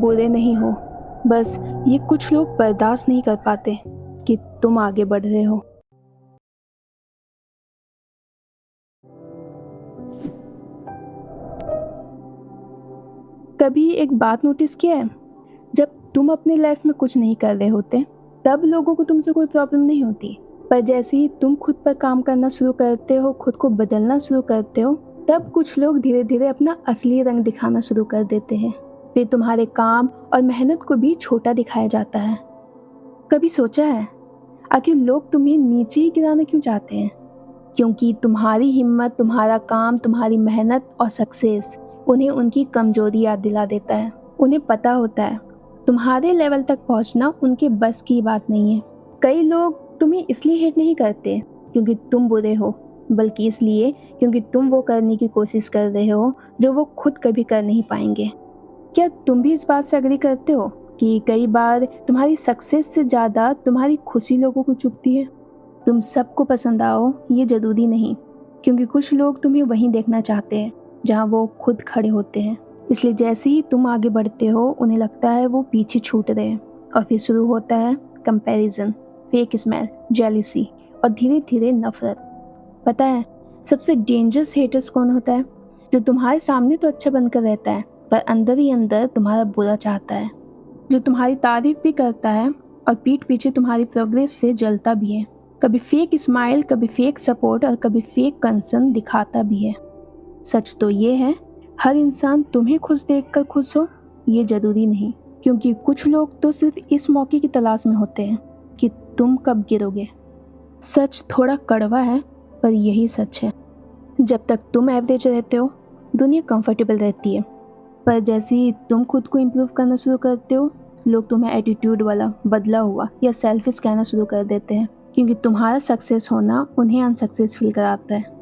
बुरे नहीं हो, बस ये कुछ लोग बर्दाश्त नहीं कर पाते कि तुम आगे बढ़ रहे हो। कभी एक बात नोटिस किया है, जब तुम अपनी लाइफ में कुछ नहीं कर रहे होते तब लोगों को तुमसे कोई प्रॉब्लम नहीं होती, पर जैसे ही तुम खुद पर काम करना शुरू करते हो, खुद को बदलना शुरू करते हो, तब कुछ लोग धीरे धीरे अपना असली रंग दिखाना शुरू कर देते हैं। फिर तुम्हारे काम और मेहनत को भी छोटा दिखाया जाता है। कभी सोचा है आखिर लोग तुम्हें नीचे ही गिराना क्यों चाहते हैं? क्योंकि तुम्हारी हिम्मत, तुम्हारा काम, तुम्हारी मेहनत और सक्सेस उन्हें उनकी कमजोरी याद दिला देता है। उन्हें पता होता है तुम्हारे लेवल तक पहुंचना उनके बस की बात नहीं है। कई लोग तुम्हें इसलिए हेट नहीं करते क्योंकि तुम बुरे हो, बल्कि इसलिए क्योंकि तुम वो करने की कोशिश कर रहे हो जो वो खुद कभी कर नहीं पाएंगे। क्या तुम भी इस बात से एग्री करते हो कि कई बार तुम्हारी सक्सेस से ज़्यादा तुम्हारी खुशी लोगों को चुभती है? तुम सबको पसंद आओ ये ज़रूरी नहीं, क्योंकि कुछ लोग तुम्हें वहीं देखना चाहते हैं जहाँ वो खुद खड़े होते हैं। इसलिए जैसे ही तुम आगे बढ़ते हो उन्हें लगता है वो पीछे छूट रहे हैं, और फिर शुरू होता है कंपैरिजन, फेक स्माइल, जेलिसी और धीरे धीरे नफरत। पता है सबसे डेंजरस हेटर्स कौन होता है? जो तुम्हारे सामने तो अच्छा बनकर रहता है पर अंदर ही अंदर तुम्हारा बुरा चाहता है, जो तुम्हारी तारीफ भी करता है और पीठ पीछे तुम्हारी प्रोग्रेस से जलता भी है। कभी फेक स्माइल, कभी फेक सपोर्ट और कभी फेक कंसर्न दिखाता भी है। सच तो ये है हर इंसान तुम्हें खुश देखकर खुश हो ये जरूरी नहीं, क्योंकि कुछ लोग तो सिर्फ इस मौके की तलाश में होते हैं कि तुम कब गिरोगे। सच थोड़ा कड़वा है पर यही सच है। जब तक तुम एवरेज रहते हो दुनिया कंफर्टेबल रहती है, पर जैसे ही तुम खुद को इम्प्रूव करना शुरू करते हो लोग तुम्हें एटीट्यूड वाला, बदला हुआ या सेल्फिश कहना शुरू कर देते हैं, क्योंकि तुम्हारा सक्सेस होना उन्हें अनसक्सेस फील कराता है।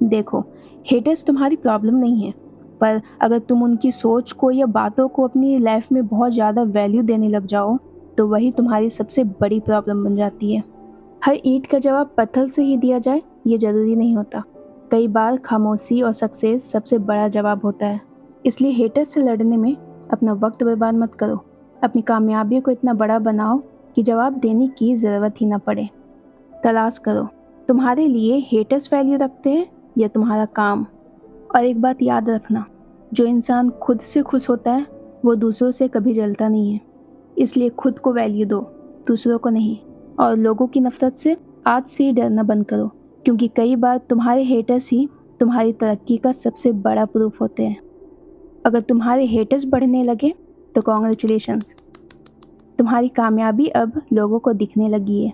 देखो, हेटर्स तुम्हारी प्रॉब्लम नहीं है, पर अगर तुम उनकी सोच को या बातों को अपनी लाइफ में बहुत ज़्यादा वैल्यू देने लग जाओ तो वही तुम्हारी सबसे बड़ी प्रॉब्लम बन जाती है। हर ईंट का जवाब पत्थर से ही दिया जाए ये ज़रूरी नहीं होता। कई बार खामोशी और सक्सेस सबसे बड़ा जवाब होता है। इसलिए हेटर्स से लड़ने में अपना वक्त बर्बाद मत करो। अपनी कामयाबी को इतना बड़ा बनाओ कि जवाब देने की ज़रूरत ही ना पड़े। तलाश करो तुम्हारे लिए हेटर्स वैल्यू रखते हैं या तुम्हारा काम। और एक बात याद रखना, जो इंसान खुद से खुश होता है वो दूसरों से कभी जलता नहीं है। इसलिए खुद को वैल्यू दो, दूसरों को नहीं। और लोगों की नफरत से आज से ही डरना बंद करो, क्योंकि कई बार तुम्हारे हेटर्स ही तुम्हारी तरक्की का सबसे बड़ा प्रूफ होते हैं। अगर तुम्हारे हेटर्स बढ़ने लगे तो कॉन्ग्रेचुलेशंस, तुम्हारी कामयाबी अब लोगों को दिखने लगी है।